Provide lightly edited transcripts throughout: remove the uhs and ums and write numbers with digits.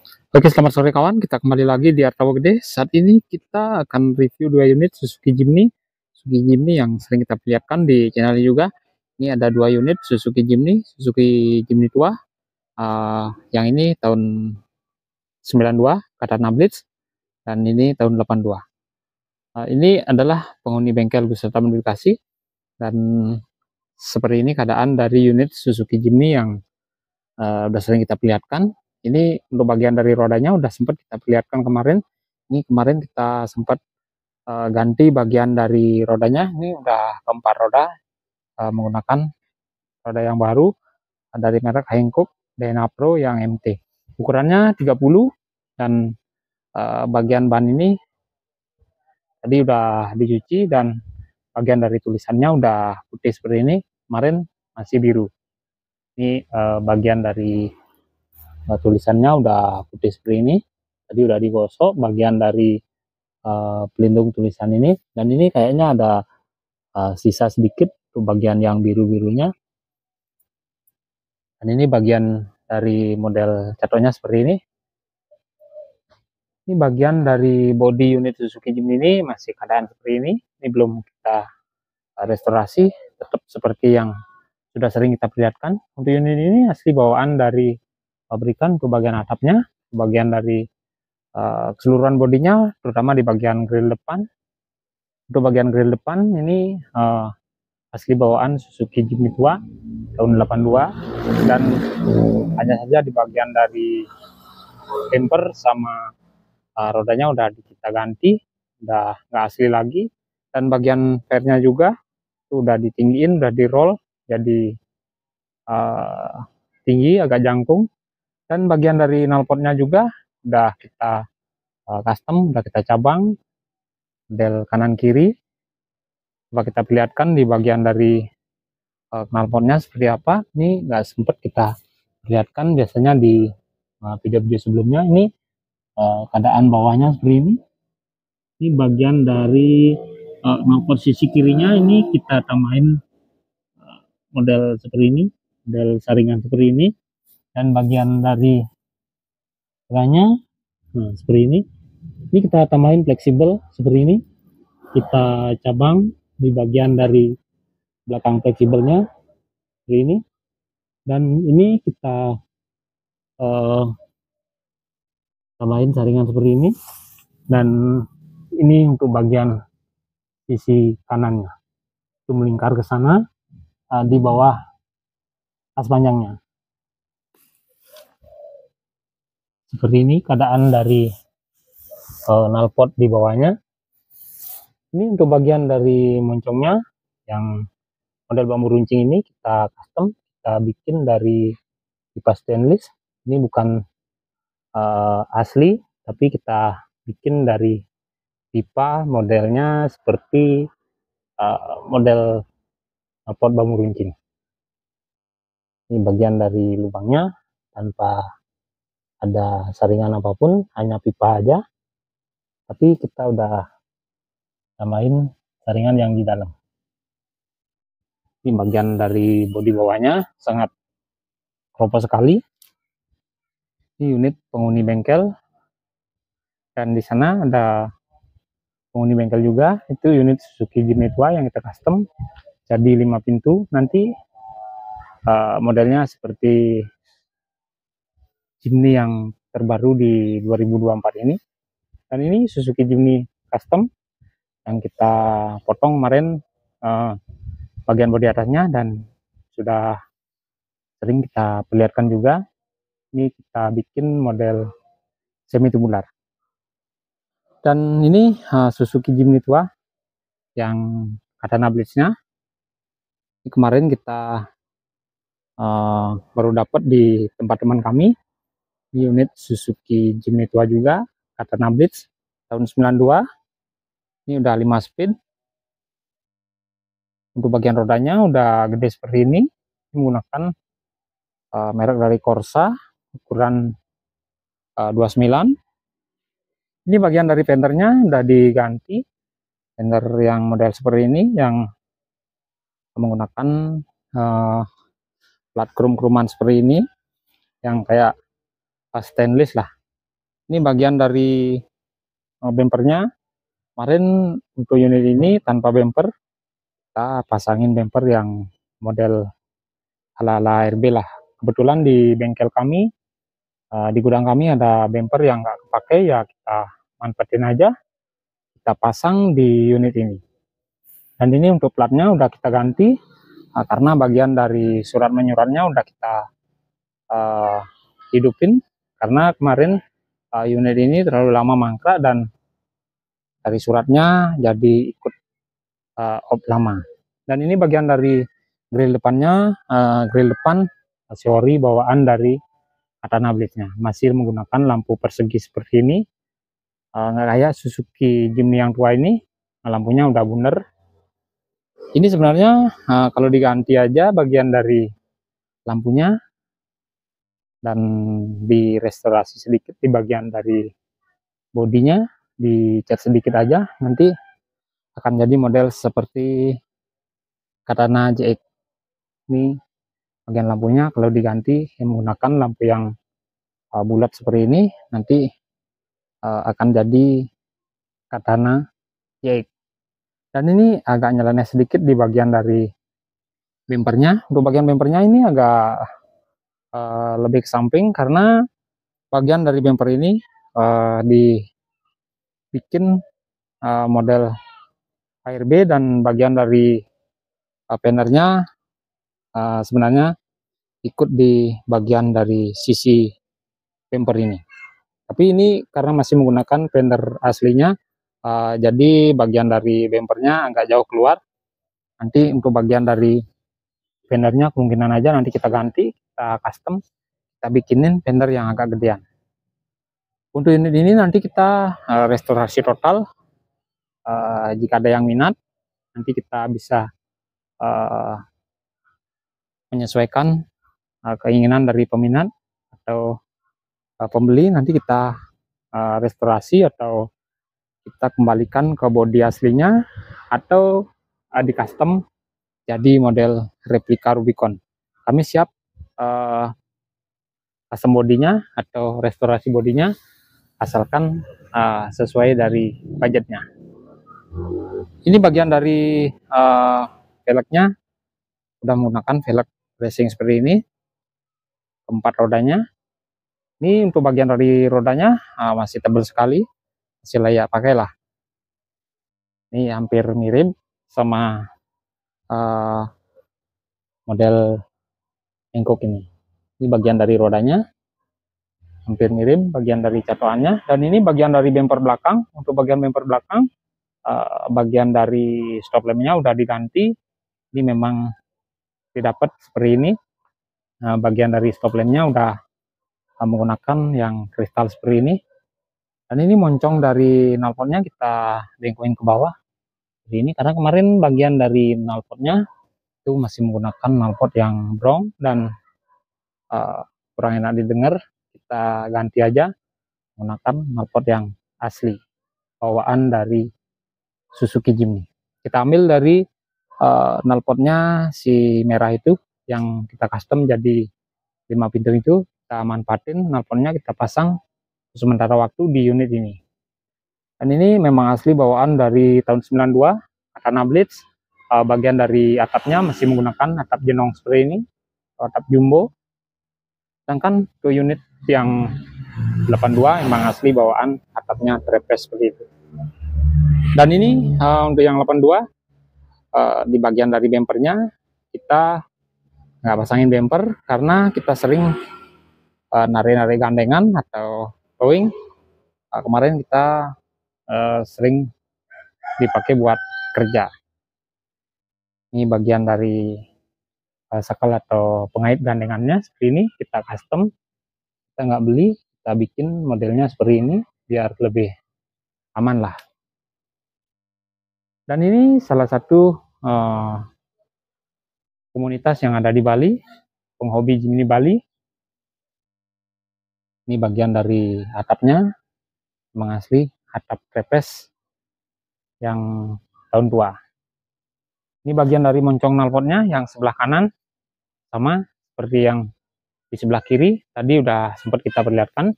Oke, selamat sore kawan. Kita kembali lagi di Artawa Gede. Saat ini kita akan review dua unit Suzuki Jimny. Suzuki Jimny yang sering kita perlihatkan di channel ini juga. Ini ada dua unit Suzuki Jimny tua. Yang ini tahun 92, Katana Blitz, dan ini tahun 82. Ini adalah penghuni bengkel beserta modifikasi, dan seperti ini keadaan dari unit Suzuki Jimny yang udah sering kita perlihatkan. Ini untuk bagian dari rodanya udah sempat kita perlihatkan kemarin. Ini kemarin kita sempat ganti bagian dari rodanya. Ini udah keempat roda menggunakan roda yang baru dari merek Hankook DNA Pro yang MT. Ukurannya 30 dan bagian ban ini tadi udah dicuci dan bagian dari tulisannya udah putih seperti ini. Kemarin masih biru. Ini bagian dari tulisannya udah putih seperti ini. Tadi udah digosok bagian dari pelindung tulisan ini, dan ini kayaknya ada sisa sedikit untuk bagian yang biru-birunya. Dan ini bagian dari model catonya seperti ini. Ini bagian dari bodi unit Suzuki Jimny ini masih keadaan seperti ini. Ini belum kita restorasi, tetap seperti yang sudah sering kita perlihatkan. Untuk unit ini asli bawaan dari pabrikan untuk bagian atapnya, bagian dari keseluruhan bodinya, terutama di bagian grill depan. Untuk bagian grill depan ini asli bawaan Suzuki Jimny tua tahun 82, dan hanya saja di bagian dari bumper sama rodanya udah kita ganti, udah nggak asli lagi. Dan bagian fairnya juga udah ditinggiin, udah di roll jadi tinggi, agak jangkung. Dan bagian dari knalpotnya juga udah kita custom, udah kita cabang model kanan kiri. Coba kita perlihatkan di bagian dari knalpotnya seperti apa. Ini nggak sempat kita perlihatkan biasanya di video-video sebelumnya. Ini keadaan bawahnya seperti ini. Ini bagian dari knalpot sisi kirinya, ini kita tambahin model seperti ini, model saringan seperti ini. Dan bagian dari tengahnya seperti ini. Ini kita tambahin fleksibel seperti ini. Kita cabang di bagian dari belakang fleksibelnya seperti ini. Dan ini kita tambahin saringan seperti ini. Dan ini untuk bagian sisi kanannya, itu melingkar ke sana di bawah as panjangnya. Seperti ini keadaan dari knalpot di bawahnya. Ini untuk bagian dari moncongnya yang model bambu runcing ini kita custom, kita bikin dari pipa stainless. Ini bukan asli, tapi kita bikin dari pipa modelnya seperti model pot bambu runcing. Ini bagian dari lubangnya tanpa ada saringan apapun, hanya pipa aja. Tapi kita udah tambahin saringan yang di dalam. Ini bagian dari bodi bawahnya sangat keropos sekali. Ini unit penghuni bengkel, dan di sana ada penghuni bengkel juga. Itu unit Suzuki Jimny tua yang kita custom jadi 5 pintu. Nanti modelnya seperti Jimny yang terbaru di 2024 ini. Dan ini Suzuki Jimny custom yang kita potong kemarin bagian bodi atasnya, dan sudah sering kita perlihatkan juga. Ini kita bikin model semi tubular. Dan ini Suzuki Jimny tua yang Katana Blitz-nya. Ini kemarin kita baru dapat di tempat teman kami. Ini unit Suzuki Jimny tua juga, Katana Blitz tahun 92. Ini udah 5 speed. Untuk bagian rodanya udah gede seperti ini. Menggunakan merek dari Corsa, ukuran 29. Ini bagian dari fendernya udah diganti, fender yang model seperti ini yang menggunakan plat krum-kruman seperti ini, yang kayak stainless lah. Ini bagian dari bumpernya. Kemarin untuk unit ini tanpa bumper, kita pasangin bumper yang model ala-ala RB lah. Kebetulan di bengkel kami, di gudang kami ada bumper yang nggak kepake, ya kita manfaatin aja, kita pasang di unit ini. Dan ini untuk platnya udah kita ganti, karena bagian dari surat menyuratnya udah kita hidupin, karena kemarin unit ini terlalu lama mangkrak dan dari suratnya jadi ikut lama. Dan ini bagian dari grill depannya, grill depan teori bawaan dari Katana Blade-nya, masih menggunakan lampu persegi seperti ini, nggak kayak Suzuki Jimny yang tua ini, lampunya udah bundar. Ini sebenarnya kalau diganti aja bagian dari lampunya dan direstorasi sedikit di bagian dari bodinya, dicat sedikit aja, nanti akan jadi model seperti Katana JX. Ini bagian lampunya kalau diganti menggunakan lampu yang bulat seperti ini, nanti akan jadi Katana JX. Dan ini agak nyeleneh sedikit di bagian dari bumpernya. Untuk bagian bumpernya ini agak lebih ke samping, karena bagian dari bumper ini dibikin model ARB, dan bagian dari fendernya sebenarnya ikut di bagian dari sisi bumper ini. Tapi ini karena masih menggunakan fender aslinya, jadi bagian dari bumpernya agak jauh keluar. Nanti untuk bagian dari fendernya kemungkinan aja nanti kita ganti, kita custom, kita bikinin fender yang agak gedean. Untuk unit ini nanti kita restorasi total. Jika ada yang minat, nanti kita bisa menyesuaikan keinginan dari peminat atau pembeli. Nanti kita restorasi atau kita kembalikan ke bodi aslinya, atau di custom jadi model replika Rubicon. Kami siap custom bodinya atau restorasi bodinya, asalkan sesuai dari budgetnya. Ini bagian dari velgnya, udah menggunakan velg racing seperti ini, keempat rodanya. Ini untuk bagian dari rodanya masih tebal sekali, masih layak pakai lah. Ini hampir mirip sama model Hankook ini. Ini bagian dari rodanya, hampir mirip bagian dari catokannya. Dan ini bagian dari bumper belakang. Untuk bagian bumper belakang, bagian dari stop lampnya udah diganti. Ini memang didapat seperti ini. Bagian dari stop lampnya udah menggunakan yang kristal seperti ini. Dan ini moncong dari knalpotnya kita bengkokin ke bawah seperti ini, karena kemarin bagian dari knalpotnya itu masih menggunakan knalpot yang brong dan kurang enak didengar. Kita ganti aja menggunakan knalpot yang asli bawaan dari Suzuki Jimny. Kita ambil dari knalpotnya si merah itu yang kita custom jadi 5 pintu itu, kita manfaatin knalpotnya, kita pasang sementara waktu di unit ini. Dan ini memang asli bawaan dari tahun 92, Katana Blade. Bagian dari atapnya masih menggunakan atap jenong seperti ini, atap jumbo. Sedangkan ke unit yang 82 memang asli bawaan atapnya trapeze seperti itu. Dan ini untuk yang 82, di bagian dari bumpernya kita nggak pasangin bumper, karena kita sering narik-narik gandengan atau towing. Kemarin kita sering dipakai buat kerja. Ini bagian dari sakal atau pengait gandengannya seperti ini, kita custom, kita nggak beli, kita bikin modelnya seperti ini biar lebih aman lah. Dan ini salah satu komunitas yang ada di Bali, penghobi Jimny Bali. Ini bagian dari atapnya, memang asli atap trapeze yang tahun tua. Ini bagian dari moncong knalpotnya yang sebelah kanan, sama seperti yang di sebelah kiri tadi udah sempat kita perlihatkan.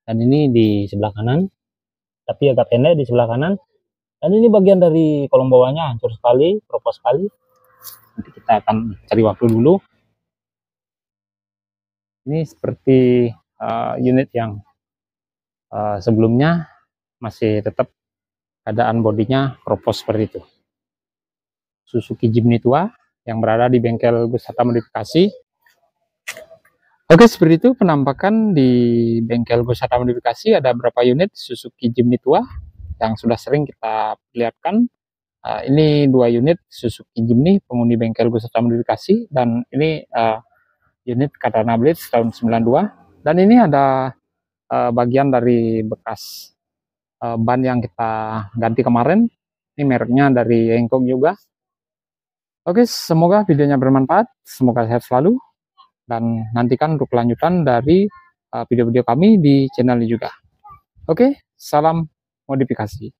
dan ini di sebelah kanan, tapi agak pendek di sebelah kanan. Dan ini bagian dari kolong bawahnya hancur sekali, keropos sekali. Nanti kita akan cari waktu dulu. Ini seperti unit yang sebelumnya masih tetap keadaan bodinya keropos seperti itu. Suzuki Jimny tua yang berada di bengkel wisata modifikasi. Oke, seperti itu penampakan di bengkel wisata modifikasi. Ada berapa unit Suzuki Jimny tua yang sudah sering kita lihatkan. Ini 2 unit Suzuki Jimny penghuni bengkel wisata modifikasi, dan ini unit Katana Blitz tahun 92. Dan ini ada bagian dari bekas ban yang kita ganti kemarin. Ini mereknya dari Hankook juga. Oke, semoga videonya bermanfaat, semoga sehat selalu, dan nantikan untuk kelanjutan dari video-video kami di channel ini juga. Oke, salam modifikasi.